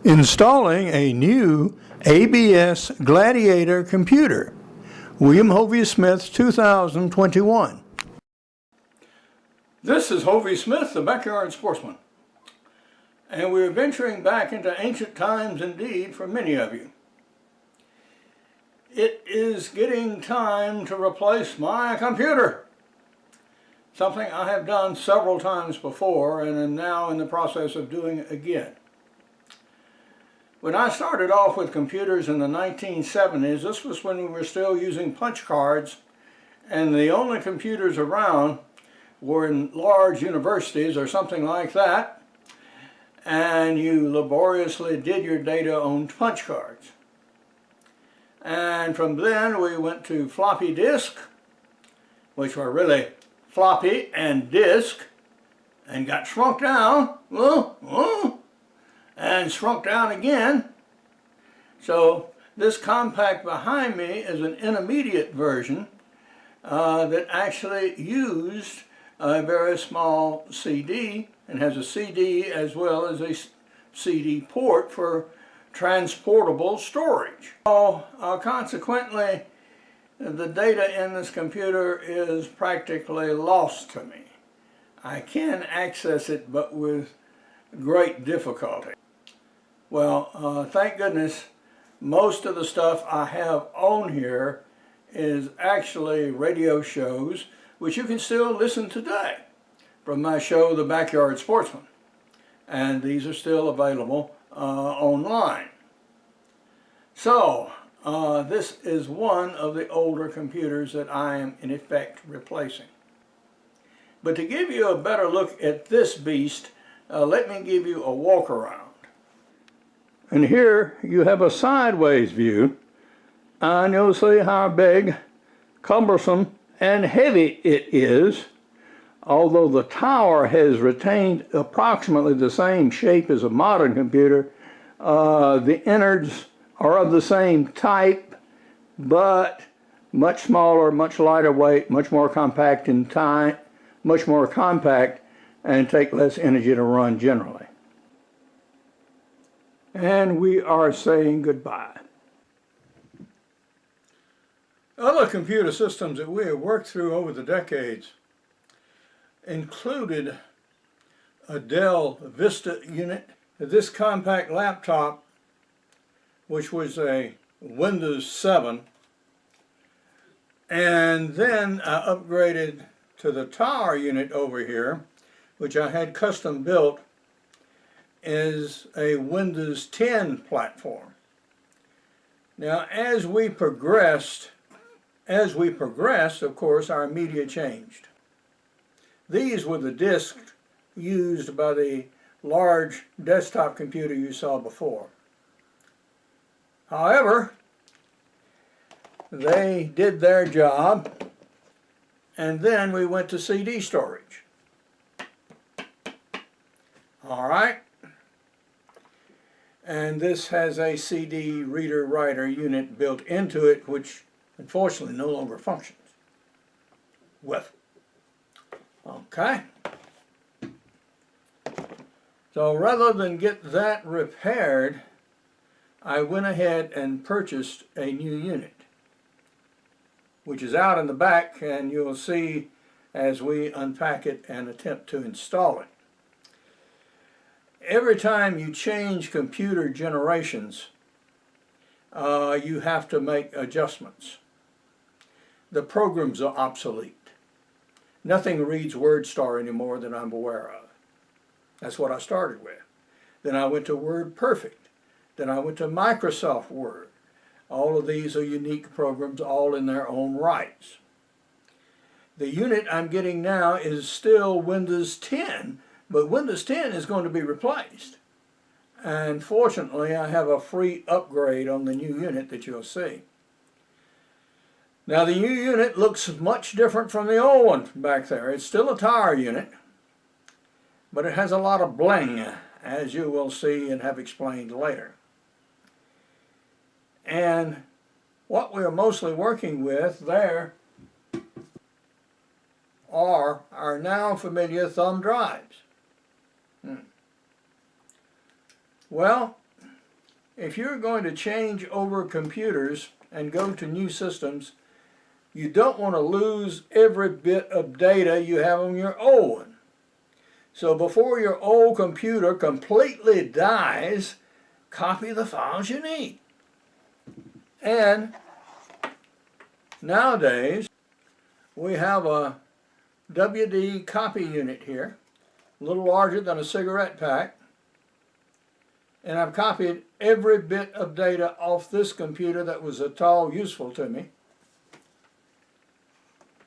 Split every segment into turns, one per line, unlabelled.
Installing a new ABS Gladiator computer. William Hovey Smith, 2021. This is Hovey Smith, the Backyard Sportsman. And we're venturing back into ancient times indeed for many of you. It is getting time to replace my computer. Something I have done several times before and am now in the process of doing again. When I started off with computers in the 1970s, this was when we were still using punch cards, and the only computers around were in large universities or something like that, and you laboriously did your data on punch cards. And from then we went to floppy disk, which were really floppy and disk, and got shrunk down. And shrunk down again. So this compact behind me is an intermediate version that actually used a very small CD and has a CD as well as a CD port for transportable storage. So consequently, the data in this computer is practically lost to me. I can access it, but with great difficulty. Well, thank goodness most of the stuff I have on here is actually radio shows, which you can still listen today from my show, The Backyard Sportsman. And these are still available online. So, this is one of the older computers that I am in effect replacing. But to give you a better look at this beast, let me give you a walk around. And here you have a sideways view, and you'll see how big, cumbersome, and heavy it is. Although the tower has retained approximately the same shape as a modern computer, the innards are of the same type, but much smaller, much lighter weight, much more compact in time, much more compact, and take less energy to run generally. And we are saying goodbye. Other computer systems that we have worked through over the decades included a Dell Vista unit, this compact laptop, which was a Windows 7, and then I upgraded to the tower unit over here, which I had custom built, is a Windows 10 platform. Now, as we progressed, of course, our media changed. These were the disks used by the large desktop computer you saw before. However, they did their job, and then we went to CD storage. All right. And this has a CD reader-writer unit built into it, which unfortunately no longer functions with. Okay. So rather than get that repaired, I went ahead and purchased a new unit, which is out in the back, and you'll see as we unpack it and attempt to install it. Every time you change computer generations, you have to make adjustments. The programs are obsolete. Nothing reads WordStar anymore that I'm aware of. That's what I started with. Then I went to WordPerfect. Then I went to Microsoft Word. All of these are unique programs, all in their own rights. The unit I'm getting now is still Windows 10, but Windows 10 is going to be replaced. And fortunately, I have a free upgrade on the new unit that you'll see. Now, the new unit looks much different from the old one back there. It's still a tower unit, but it has a lot of bling, as you will see and have explained later. And what we're mostly working with there are our now familiar thumb drives. Well, if you're going to change over computers and go to new systems, you don't want to lose every bit of data you have on your old one. So before your old computer completely dies, copy the files you need. And nowadays, we have a WD copy unit here, a little larger than a cigarette pack. And I've copied every bit of data off this computer that was at all useful to me.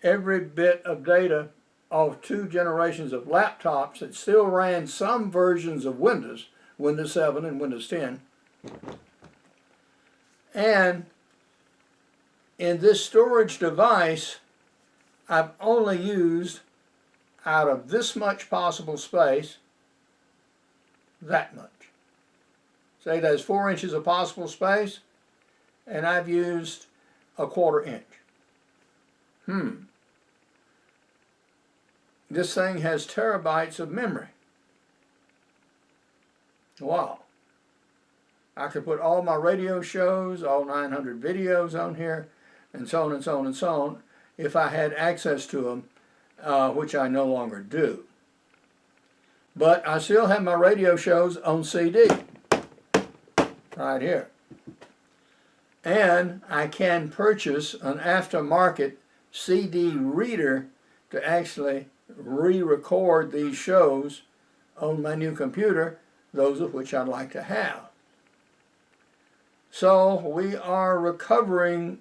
Every bit of data of 2 generations of laptops that still ran some versions of Windows, Windows 7 and Windows 10. And in this storage device, I've only used, out of this much possible space, that much. Say there's 4 inches of possible space, and I've used a 1/4 inch. This thing has terabytes of memory. Wow. I could put all my radio shows, all 900 videos on here, and so on and so on and so on, if I had access to them, which I no longer do. But I still have my radio shows on CD, right here. And I can purchase an aftermarket CD reader to actually re-record these shows on my new computer, those of which I'd like to have. So we are recovering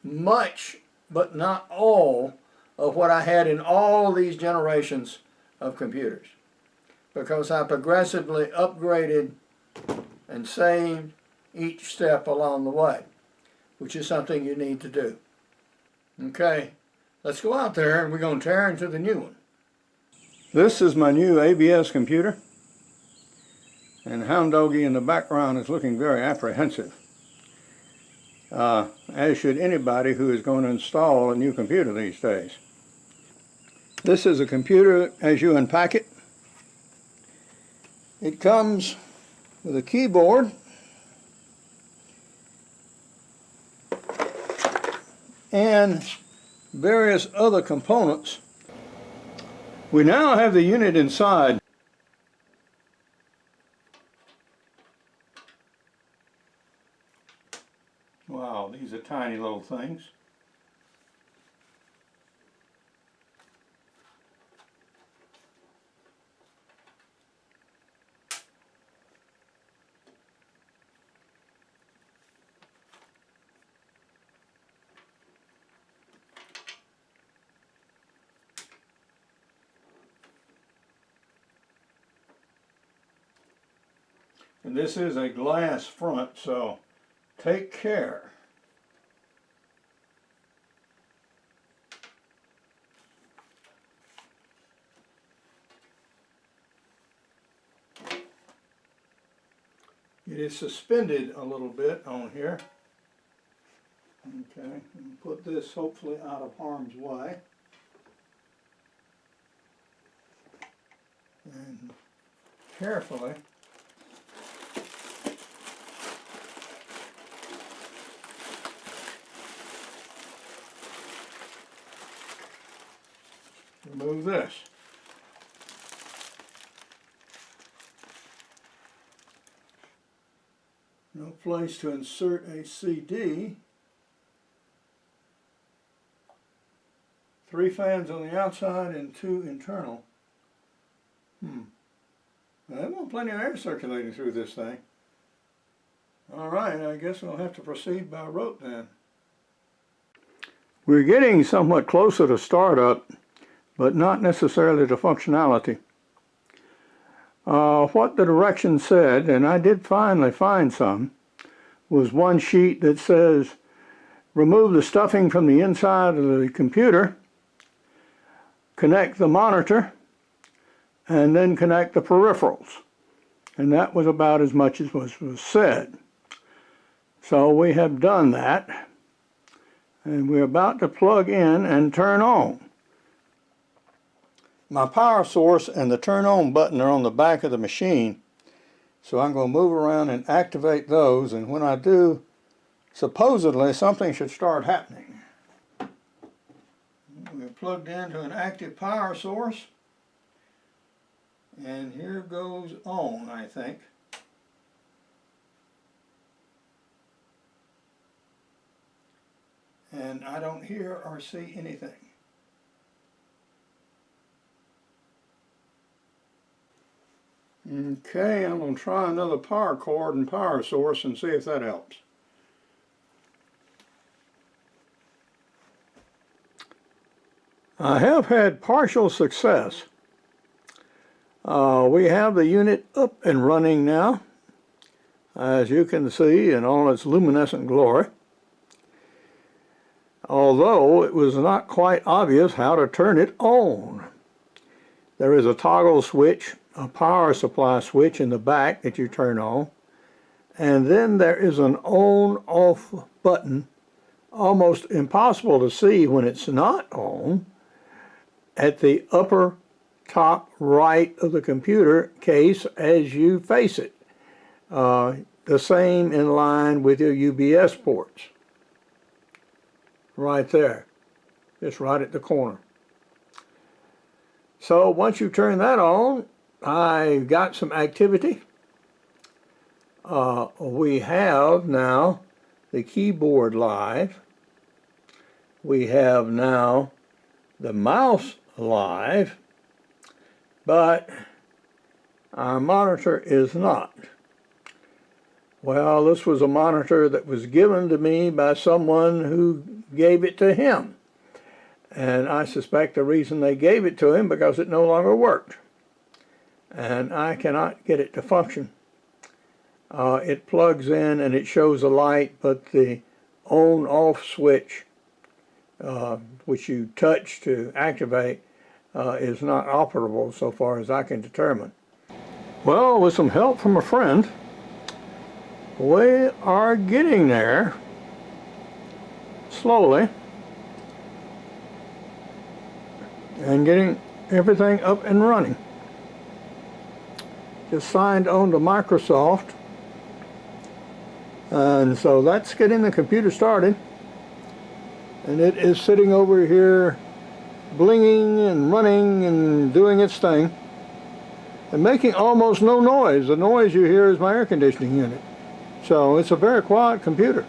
much, but not all, of what I had in all these generations of computers, because I progressively upgraded and saved each step along the way, which is something you need to do. Okay, let's go out there and we're going to tear into the new one. This is my new ABS computer, and Hound Doggy in the background is looking very apprehensive, as should anybody who is going to install a new computer these days. This is a computer as you unpack it. It comes with a keyboard, and various other components. We now have the unit inside. Wow, these are tiny little things. And this is a glass front, so take care. It is suspended a little bit on here. Okay, and put this hopefully out of harm's way. And carefully remove this. No place to insert a CD. 3 fans on the outside and 2 internal. I want plenty of air circulating through this thing. Alright, I guess we'll have to proceed by rote then. We're getting somewhat closer to startup, but not necessarily to functionality. What the directions said, and I did finally find some, was one sheet that says remove the stuffing from the inside of the computer, connect the monitor, and then connect the peripherals. And that was about as much as was said. So we have done that, and we're about to plug in and turn on. My power source and the turn on button are on the back of the machine, So I'm going to move around and activate those, and when I do, supposedly something should start happening. We're plugged into an active power source, and here goes on, I think. And I don't hear or see anything. Okay, I'm going to try another power cord and power source and see if that helps. I have had partial success. We have the unit up and running now, as you can see in all its luminescent glory. Although it was not quite obvious how to turn it on. There is a toggle switch, a power supply switch in the back that you turn on, and then there is an on-off button, almost impossible to see when it's not on, at the upper top right of the computer case as you face it. The same in line with your UBS ports. Right there, just right at the corner. So once you turn that on, I've got some activity. We have now the keyboard live. We have now the mouse live, but our monitor is not. Well, this was a monitor that was given to me by someone who gave it to him. And I suspect the reason they gave it to him because it no longer worked. And I cannot get it to function. It plugs in and it shows a light, but the on-off switch, which you touch to activate, is not operable so far as I can determine. Well, with some help from a friend, we are getting there slowly and getting everything up and running. Just signed on to Microsoft, and so that's getting the computer started, and it is sitting over here blinging and running and doing its thing and making almost no noise. The noise you hear is my air conditioning unit. So it's a very quiet computer.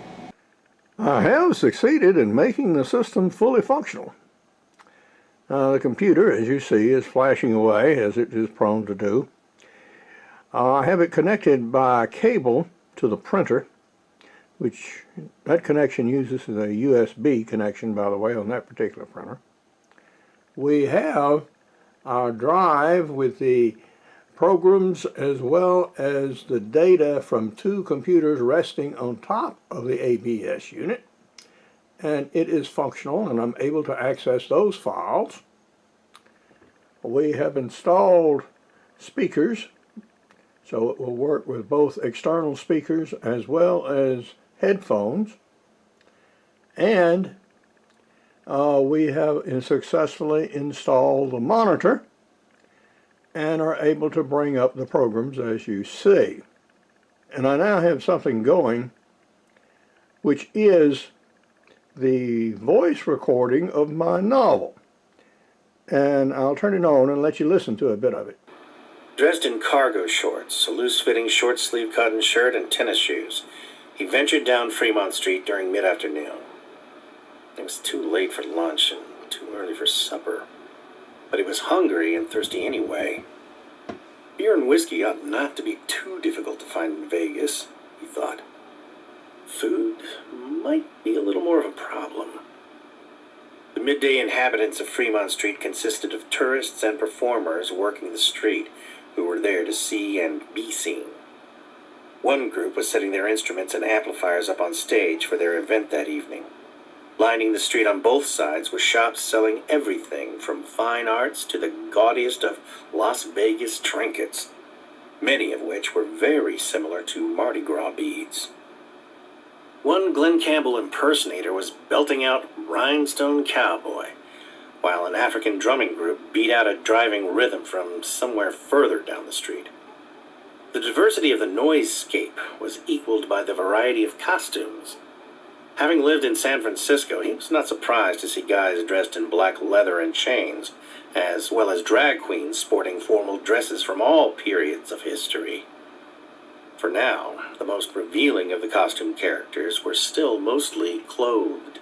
I have succeeded in making the system fully functional. The computer, as you see, is flashing away, as it is prone to do. I have it connected by cable to the printer, which that connection uses a USB connection, by the way, on that particular printer. We have our drive with the programs as well as the data from two computers resting on top of the ABS unit, and it is functional and I'm able to access those files. We have installed speakers, so it will work with both external speakers as well as headphones, and we have successfully installed the monitor and are able to bring up the programs as you see. And I now have something going which is the voice recording of my novel. And I'll turn it on and let you listen to a bit of it.
Dressed in cargo shorts, a loose-fitting short-sleeved cotton shirt, and tennis shoes, he ventured down Fremont Street during mid-afternoon. It was too late for lunch and too early for supper. But he was hungry and thirsty anyway. Beer and whiskey ought not to be too difficult to find in Vegas, he thought. Food might be a little more of a problem. The midday inhabitants of Fremont Street consisted of tourists and performers working the street who were there to see and be seen. One group was setting their instruments and amplifiers up on stage for their event that evening. Lining the street on both sides were shops selling everything from fine arts to the gaudiest of Las Vegas trinkets, many of which were very similar to Mardi Gras beads. One Glen Campbell impersonator was belting out Rhinestone Cowboy, while an African drumming group beat out a driving rhythm from somewhere further down the street. The diversity of the noisescape was equaled by the variety of costumes. Having lived in San Francisco, he was not surprised to see guys dressed in black leather and chains, as well as drag queens sporting formal dresses from all periods of history. For now, the most revealing of the costume characters were still mostly clothed,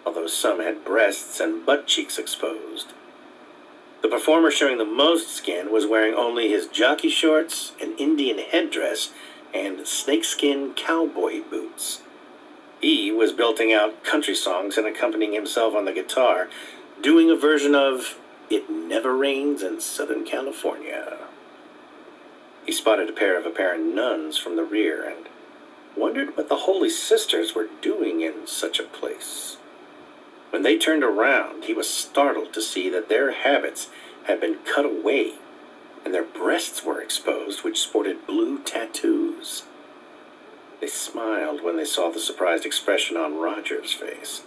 although some had breasts and butt cheeks exposed. The performer showing the most skin was wearing only his jockey shorts, an Indian headdress, and snakeskin cowboy boots. He was belting out country songs and accompanying himself on the guitar, doing a version of "It Never Rains in Southern California." He spotted a pair of apparent nuns from the rear and wondered what the Holy Sisters were doing in such a place. When they turned around, he was startled to see that their habits had been cut away, and their breasts were exposed, which sported blue tattoos. They smiled when they saw the surprised expression on Roger's face.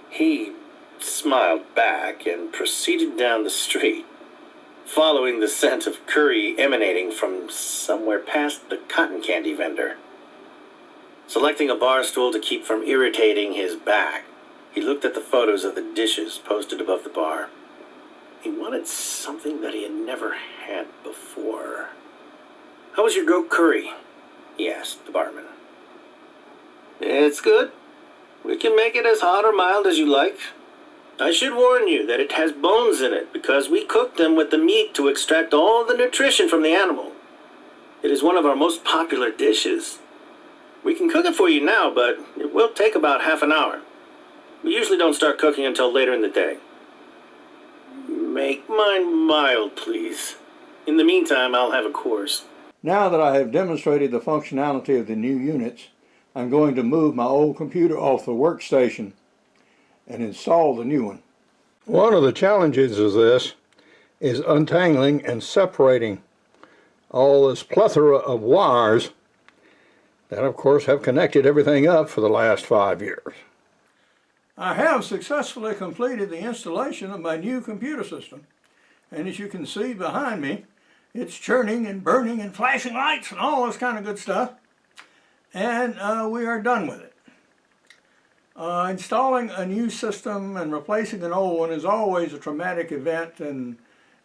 He smiled back and proceeded down the street, following the scent of curry emanating from somewhere past the cotton candy vendor. Selecting a bar stool to keep from irritating his back, he looked at the photos of the dishes posted above the bar. He wanted something that he had never had before. "How was your goat curry?" he asked the barman. "It's good. We can make it as hot or mild as you like. I should warn you that it has bones in it because we cook them with the meat to extract all the nutrition from the animal. It is one of our most popular dishes. We can cook it for you now, but it will take about half an hour. We usually don't start cooking until later in the day." "Make mine mild, please. In the meantime, I'll have a course."
Now that I have demonstrated the functionality of the new units, I'm going to move my old computer off the workstation and install the new one. One of the challenges of this is untangling and separating all this plethora of wires that, of course, have connected everything up for the last 5 years. I have successfully completed the installation of my new computer system, and as you can see behind me, it's churning and burning and flashing lights and all this kind of good stuff, and we are done with it. Installing a new system and replacing an old one is always a traumatic event, and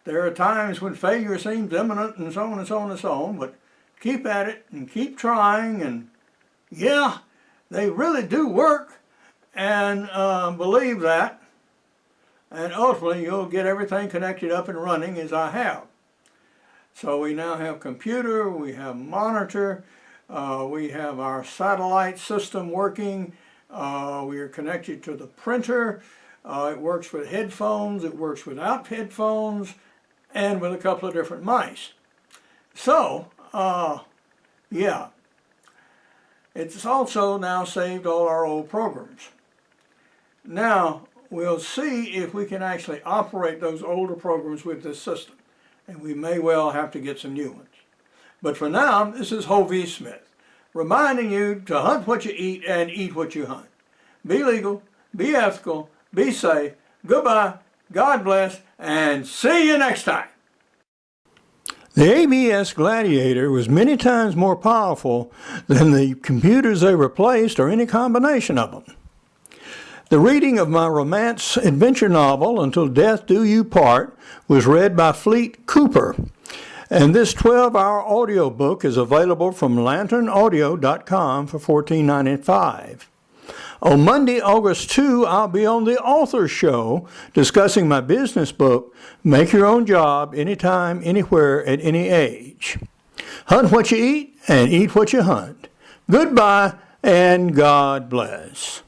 there are times when failure seems imminent and so on and so on and so on, but keep at it and keep trying, and yeah, they really do work, and believe that, and ultimately you'll get everything connected up and running as I have. So we now have computer, we have monitor, we have our satellite system working, we are connected to the printer, it works with headphones, it works without headphones, and with a couple of different mice. So, yeah, it's also now saved all our old programs. Now, we'll see if we can actually operate those older programs with this system, and we may well have to get some new ones. But for now, this is Hovey Smith, reminding you to hunt what you eat and eat what you hunt. Be legal, be ethical, be safe, goodbye, God bless, and see you next time. The ABS Gladiator was many times more powerful than the computers they replaced or any combination of them. The reading of my romance adventure novel, Until Death Do You Part, was read by Fleet Cooper, and this 12-hour audiobook is available from lanternaudio.com for $14.95. On Monday, August 2, I'll be on the Author Show discussing my business book, Make Your Own Job Anytime, Anywhere, at Any Age. Hunt what you eat and eat what you hunt. Goodbye and God bless.